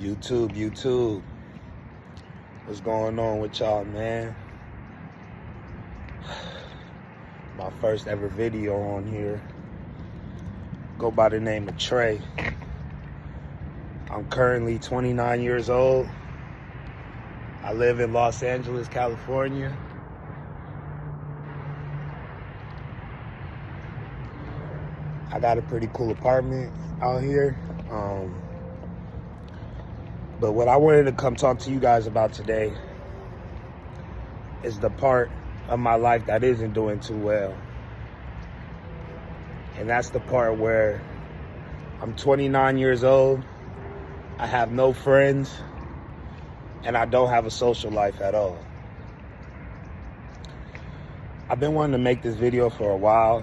YouTube, what's going on with y'all, man? My first ever video on here. Go by the name of Trey. I'm currently 29 years old. I live in Los Angeles, California. I got a pretty cool apartment out here. But what I wanted to come talk to you guys about today is the part of my life that isn't doing too well. And that's the part where I'm 29 years old, I have no friends, and I don't have a social life at all. I've been wanting to make this video for a while.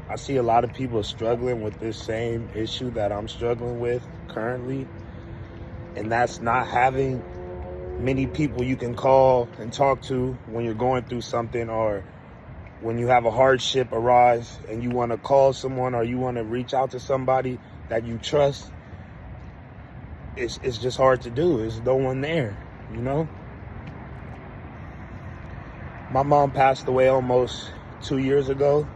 I see a lot of people struggling with this same issue that I'm struggling with currently, and that's not having many people you can call and talk to when you're going through something, or when you have a hardship arise and you want to call someone or you want to reach out to somebody that you trust. It's just hard to do. There's no one there, you know? My mom passed away almost 2 years ago,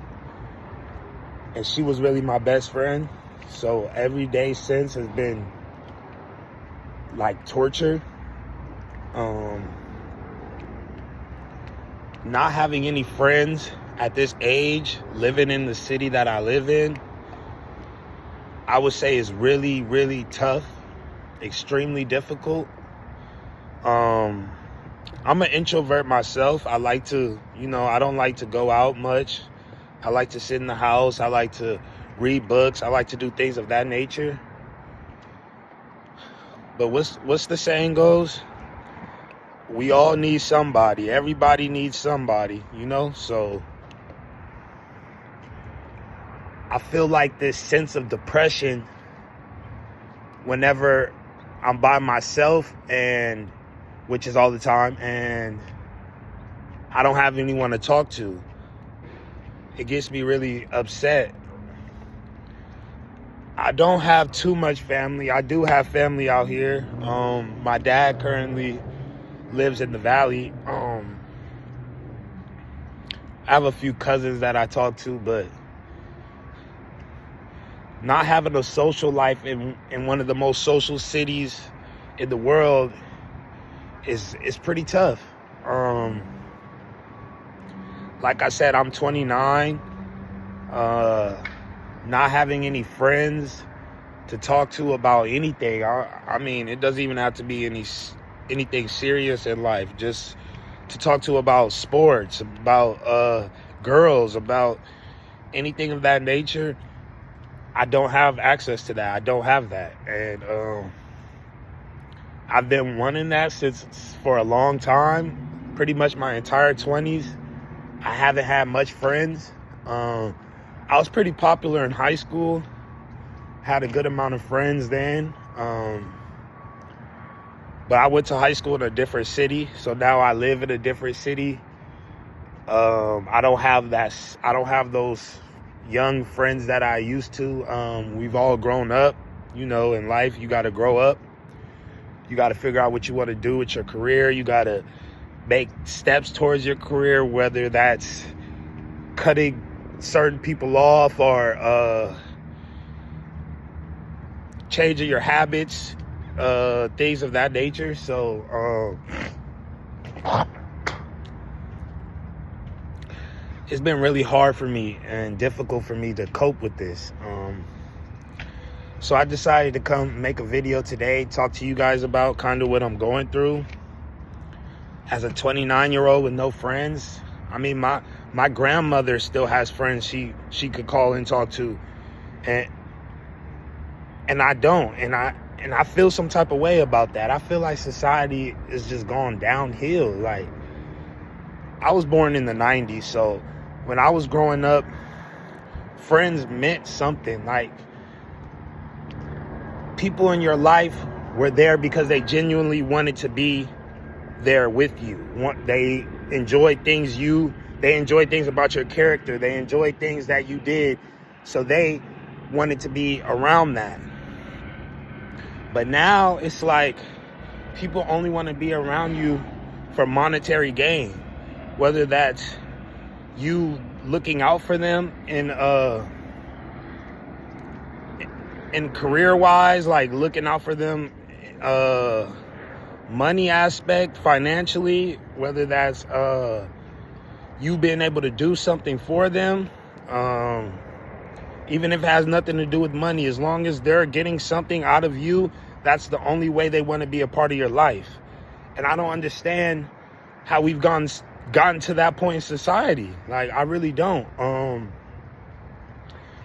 and she was really my best friend. So every day since has been like torture. Not having any friends at this age, living in the city that I live in, I would say is really, really tough, extremely difficult. I'm an introvert myself. I like to, I don't like to go out much. I like to sit in the house. I like to read books. I like to do things of that nature. But what's the saying goes? We all need somebody. Everybody needs somebody, So I feel like this sense of depression whenever I'm by myself, and which is all the time, and I don't have anyone to talk to. It gets me really upset. I don't have too much family. I do have family out here. My dad currently lives in the valley. I have a few cousins that I talk to, but not having a social life in one of the most social cities in the world is pretty tough. Like I said, I'm 29. Not having any friends to talk to about anything. I mean, it doesn't even have to be anything serious in life. Just to talk to about sports, about girls, about anything of that nature. I don't have access to that. I don't have that. And I've been wanting that for a long time, pretty much my entire 20s. I haven't had much friends. I was pretty popular in high school, had a good amount of friends then. But I went to high school in a different city, so now I live in a different city. I don't have those young friends that I used to. We've all grown up, in life. You got to grow up. You got to figure out what you want to do with your career. You got to make steps towards your career, whether that's cutting certain people off or changing your habits, things of that nature. So it's been really hard for me and difficult for me to cope with this. So I decided to come make a video today, talk to you guys about kind of what I'm going through as a 29-year-old with no friends. I mean, my grandmother still has friends she could call and talk to, and I don't, and I feel some type of way about that. I feel like society is just gone downhill. Like, I was born in the 90s, so when I was growing up, friends meant something. Like, people in your life were there because they genuinely wanted to be there with you. They enjoyed things about your character. They enjoyed things that you did, so they wanted to be around that. But now it's like people only want to be around you for monetary gain, whether that's you looking out for them in career wise, like looking out for them money aspect, financially, whether that's you being able to do something for them, even if it has nothing to do with money. As long as they're getting something out of you, that's the only way they want to be a part of your life. And I don't understand how we've gotten to that point in society. Like, I really don't.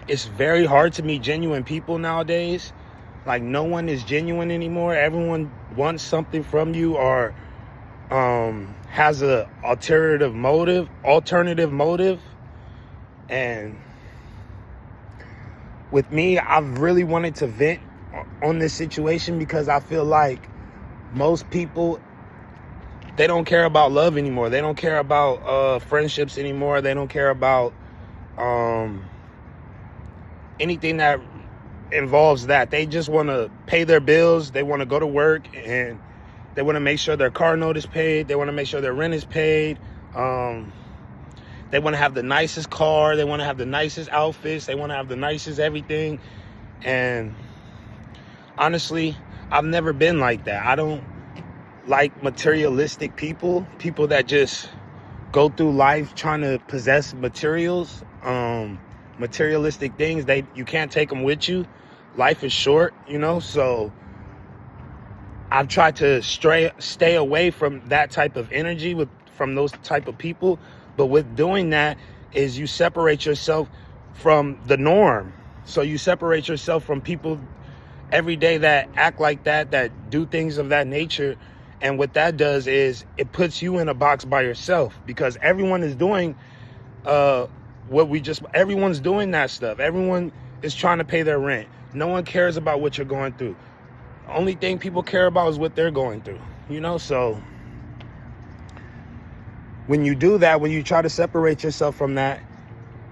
It's very hard to meet genuine people nowadays. Like, no one is genuine anymore. Everyone wants something from you, or has a alternative motive. And with me, I've really wanted to vent on this situation, because I feel like most people, they don't care about love anymore. They don't care about friendships anymore. They don't care about anything that involves that. They just want to pay their bills. They want to go to work, and they want to make sure their car note is paid. They want to make sure their rent is paid. They want to have the nicest car. They want to have the nicest outfits. They want to have the nicest everything. And honestly, I've never been like that. I don't like materialistic people that just go through life trying to possess materials, materialistic things. You can't take them with you. Life is short, so I've tried to stay away from that type of energy, from those type of people. But with doing that is you separate yourself from the norm. So you separate yourself from people every day that act like that do things of that nature. And what that does is it puts you in a box by yourself, because everyone is doing everyone's doing that stuff. Everyone is trying to pay their rent. No one cares about what you're going through. The only thing people care about is what they're going through, so when you do that, when you try to separate yourself from that,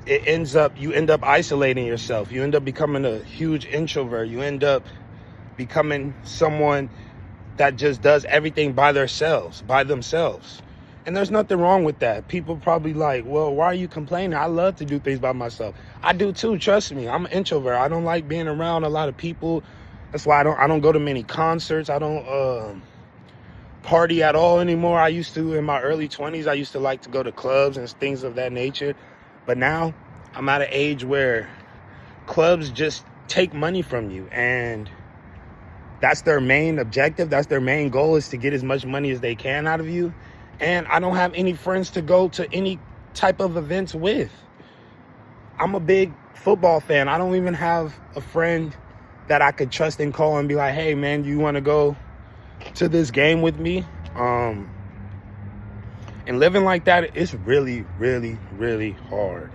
you end up isolating yourself. You end up becoming a huge introvert. You end up becoming someone that just does everything by themselves. And there's nothing wrong with that. People probably like, well, why are you complaining? I love to do things by myself. I do too, trust me. I'm an introvert. I don't like being around a lot of people. That's why I don't go to many concerts. I don't party at all anymore. I used to, in my early 20s, I used to like to go to clubs and things of that nature. But now I'm at an age where clubs just take money from you, and that's their main objective. That's their main goal, is to get as much money as they can out of you. And I don't have any friends to go to any type of events with. I'm a big football fan. I don't even have a friend that I could trust and call and be like, hey man, do you want to go to this game with me? And living like that, it's really, really, really hard.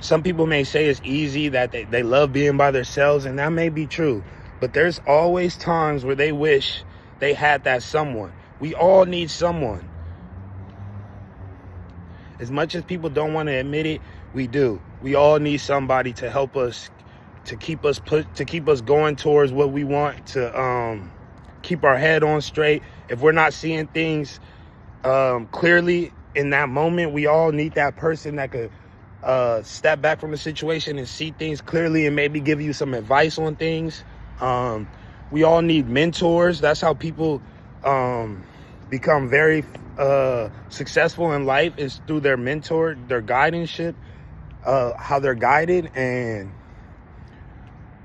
Some people may say it's easy, that they love being by themselves, and that may be true. But there's always times where they wish they had that someone. We all need someone. As much as people don't want to admit it, we do. We all need somebody to help us, to keep us going towards what we want, to keep our head on straight. If we're not seeing things clearly in that moment, we all need that person that could step back from the situation and see things clearly and maybe give you some advice on things. We all need mentors. That's how people become very successful in life, is through their mentor, their guidance-ship, how they're guided. And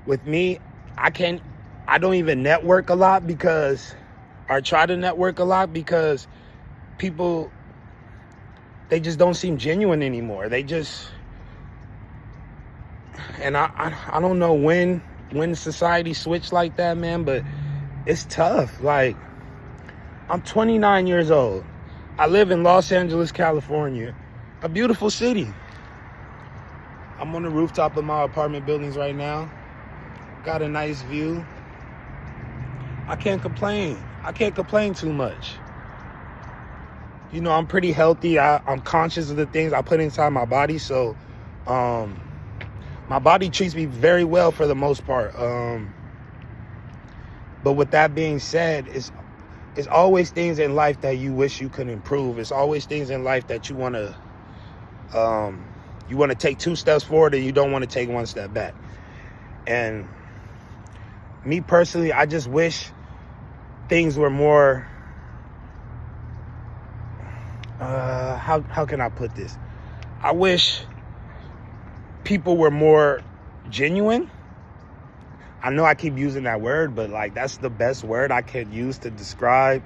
with me, I don't even network a lot, or try to network a lot, because people, they just don't seem genuine anymore. And I don't know when society switched like that, man, but it's tough. Like, I'm 29 years old. I live in Los Angeles, California, a beautiful city. I'm on the rooftop of my apartment buildings right now. Got a nice view. I can't complain. I can't complain too much. I'm pretty healthy. I'm conscious of the things I put inside my body. So my body treats me very well for the most part. But with that being said, it's always things in life that you wish you could improve. It's always things in life that you want to take 2 steps forward and you don't want to take 1 step back. And me personally, I just wish things were more, how can I put this? I wish people were more genuine. I know I keep using that word, but like that's the best word I could use to describe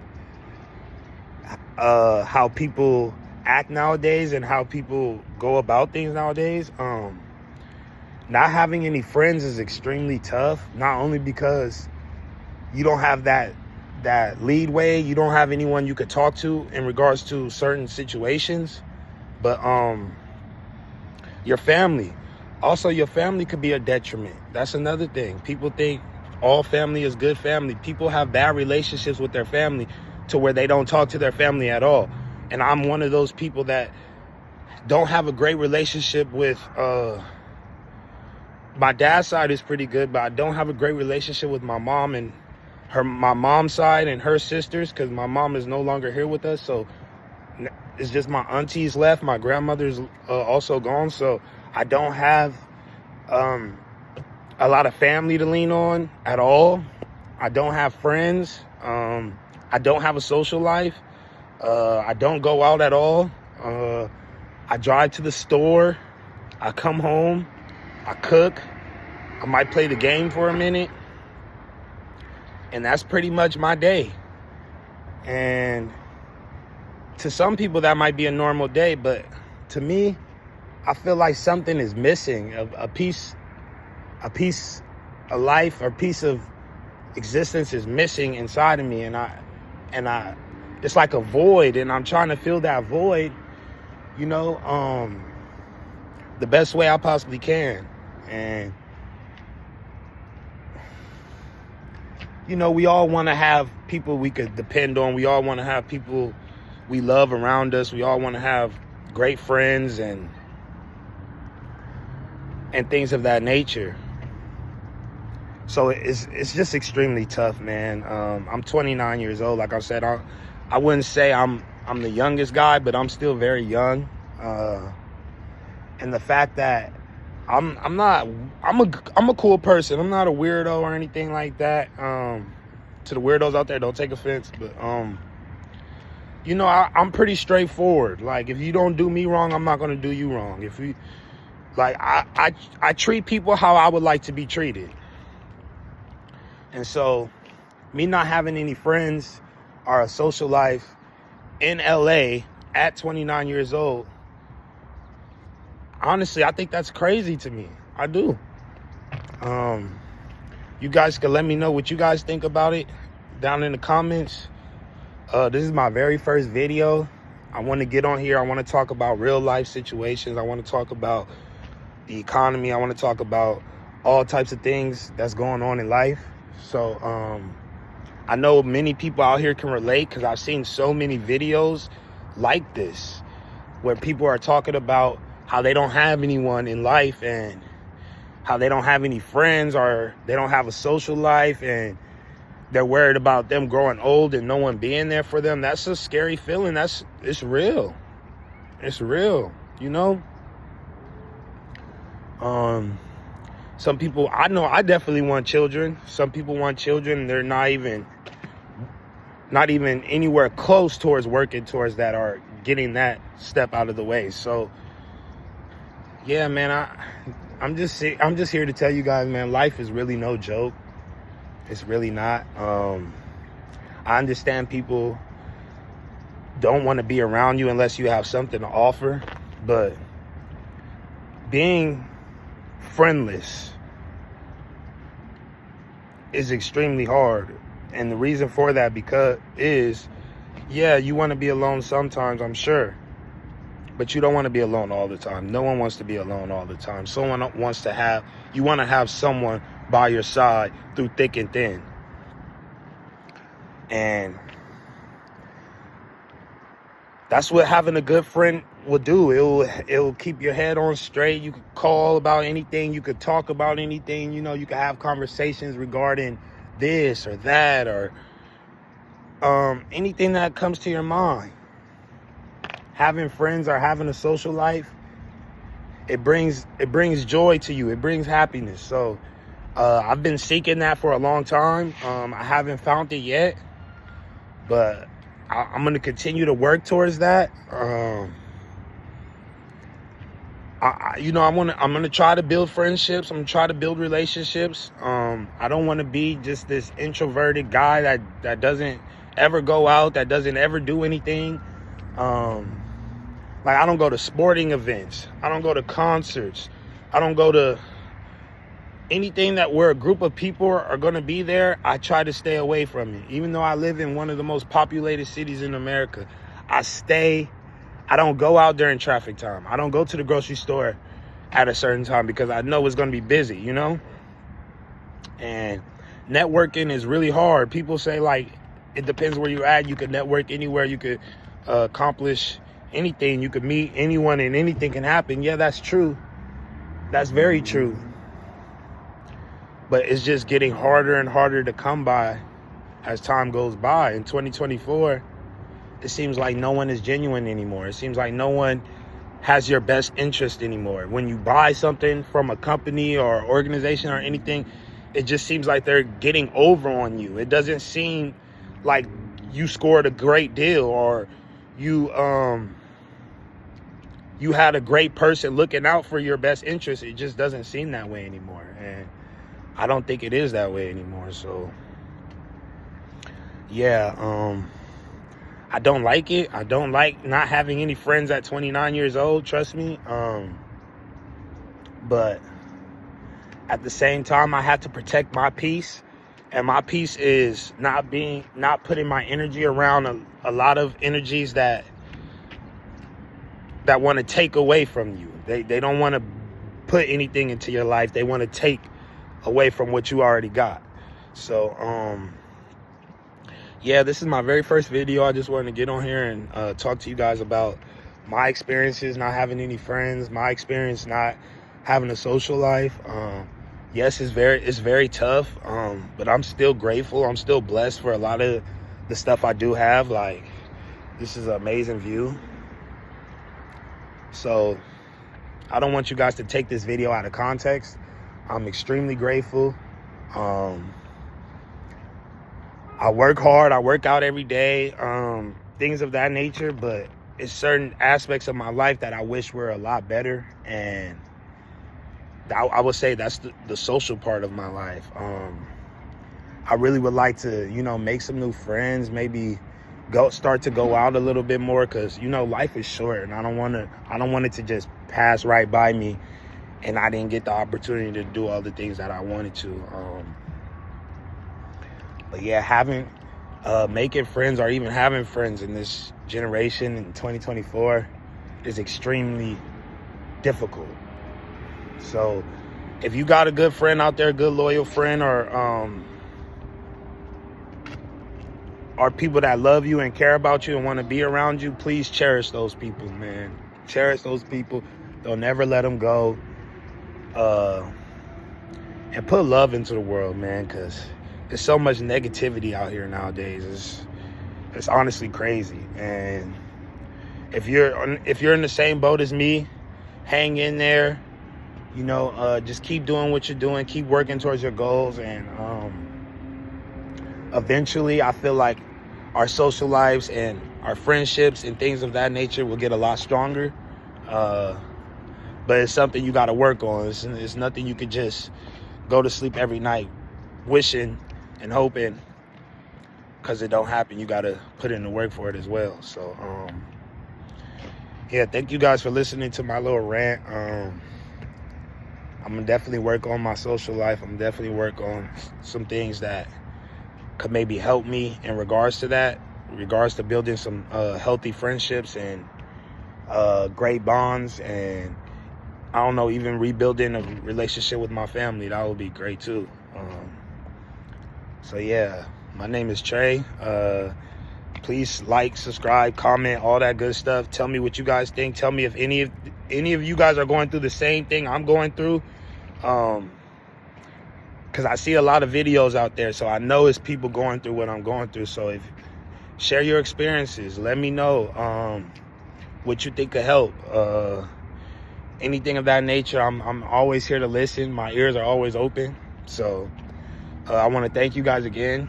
how people act nowadays and how people go about things nowadays. Not having any friends is extremely tough, not only because you don't have that leadway, you don't have anyone you could talk to in regards to certain situations, but your family. Also, your family could be a detriment. That's another thing. People think all family is good family. People have bad relationships with their family to where they don't talk to their family at all. And I'm one of those people that don't have a great relationship with, my dad's side is pretty good, but I don't have a great relationship with my mom and my mom's side and her sisters, because my mom is no longer here with us. So it's just my aunties left. My grandmother's also gone. So I don't have a lot of family to lean on at all. I don't have friends. I don't have a social life. I don't go out at all. I drive to the store. I come home. I cook. I might play the game for a minute. And that's pretty much my day. And to some people that might be a normal day, but to me, I feel like something is missing, a piece of life or piece of existence is missing inside of me, and I it's like a void, and I'm trying to fill that void, the best way I possibly can. And we all want to have people we could depend on. We all want to have people we love around us. We all want to have great friends and things of that nature. So it's just extremely tough, man. I'm 29 years old. Like I said, I wouldn't say I'm the youngest guy, but I'm still very young. And the fact that I'm a cool person. I'm not a weirdo or anything like that. To the weirdos out there, don't take offense, but I'm pretty straightforward. Like, if you don't do me wrong, I'm not gonna do you wrong. If you like, I treat people how I would like to be treated. And so, me not having any friends or a social life in LA at 29 years old, honestly, I think that's crazy to me. I do. You guys can let me know what you guys think about it down in the comments. This is my very first video. I want to get on here. I want to talk about real life situations. I want to talk about the economy. I want to talk about all types of things that's going on in life. So I know many people out here can relate, because I've seen so many videos like this where people are talking about how they don't have anyone in life and how they don't have any friends or they don't have a social life, and they're worried about them growing old and no one being there for them. That's a scary feeling. It's real. It's real, Some people, I know I definitely want children. Some people want children. They're not even anywhere close towards working towards that or getting that step out of the way. So yeah, man, I'm just here to tell you guys, man, life is really no joke. It's really not. I understand people don't want to be around you unless you have something to offer, but being friendless is extremely hard. And the reason for that you want to be alone sometimes, I'm sure, but you don't want to be alone all the time. No one wants to be alone all the time. You want to have someone by your side through thick and thin. And that's what having a good friend will do. It'll keep your head on straight. You could call about anything. You could talk about anything. You could have conversations regarding this or that, or anything that comes to your mind. Having friends or having a social life, it brings joy to you. It brings happiness. So I've been seeking that for a long time. I haven't found it yet, but I'm going to continue to work towards that. I'm going to try to build friendships. I'm going to try to build relationships. I don't want to be just this introverted guy that doesn't ever go out, that doesn't ever do anything. Like, I don't go to sporting events. I don't go to concerts. I don't go to anything that where a group of people are going to be there. I try to stay away from it. Even though I live in one of the most populated cities in America, I don't go out during traffic time. I don't go to the grocery store at a certain time because I know it's going to be busy, you know? And networking is really hard. People say, like, it depends where you're at. You could network anywhere. You could accomplish anything. You could meet anyone and anything can happen. Yeah, that's true. That's very true. But it's just getting harder and harder to come by as time goes by. In 2024, it seems like no one is genuine anymore. It seems like no one has your best interest anymore. When you buy something from a company or organization or anything, it just seems like they're getting over on you. It doesn't seem like you scored a great deal, or you had a great person looking out for your best interest. It just doesn't seem that way anymore. And I don't think it is that way anymore. So yeah, I don't like it. I don't like not having any friends at 29 years old, trust me. But at the same time, I have to protect my peace. And my peace is not putting my energy around a lot of energies that want to take away from you. They don't want to put anything into your life. They want to take away from what you already got. So, yeah, this is my very first video. I just wanted to get on here and talk to you guys about my experiences not having any friends, my experience not having a social life. Yes, it's very tough, but I'm still grateful. I'm still blessed for a lot of the stuff I do have. Like, this is an amazing view. So I don't want you guys to take this video out of context. I'm extremely grateful. I work hard. I work out every day, things of that nature, but it's certain aspects of my life that I wish were a lot better. And I would say that's the social part of my life. I really would like to, make some new friends, maybe start to go out a little bit more, because, life is short, and I don't want it to just pass right by me and I didn't get the opportunity to do all the things that I wanted to. But yeah, making friends or even having friends in this generation in 2024 is extremely difficult. So if you got a good friend out there, a good loyal friend, or people that love you and care about you and want to be around you, please cherish those people, man. Cherish those people. Don't never let them go. And put love into the world, man, because there's so much negativity out here nowadays. It's honestly crazy. And if you're in the same boat as me, hang in there. Just keep doing what you're doing. Keep working towards your goals. And eventually, I feel like our social lives and our friendships and things of that nature will get a lot stronger. But it's something you got to work on. It's nothing you could just go to sleep every night wishing and hoping, because it don't happen. You got to put in the work for it as well. So, yeah, thank you guys for listening to my little rant. I'm going to definitely work on my social life. I'm definitely work on some things that could maybe help me in regards to that, in regards to building some healthy friendships and great bonds, and I don't know, even rebuilding a relationship with my family. That would be great too. So yeah, my name is Trey. Please like, subscribe, comment, all that good stuff. Tell me what you guys think. Tell me if any of you guys are going through the same thing I'm going through. because I see a lot of videos out there, so I know it's people going through what I'm going through. So if share your experiences, let me know what you think could help. Anything of that nature, I'm always here to listen. My ears are always open. So I want to thank you guys again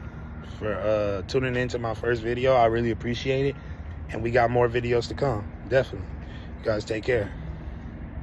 for tuning into my first video. I really appreciate it, and we got more videos to come. Definitely. You guys take care.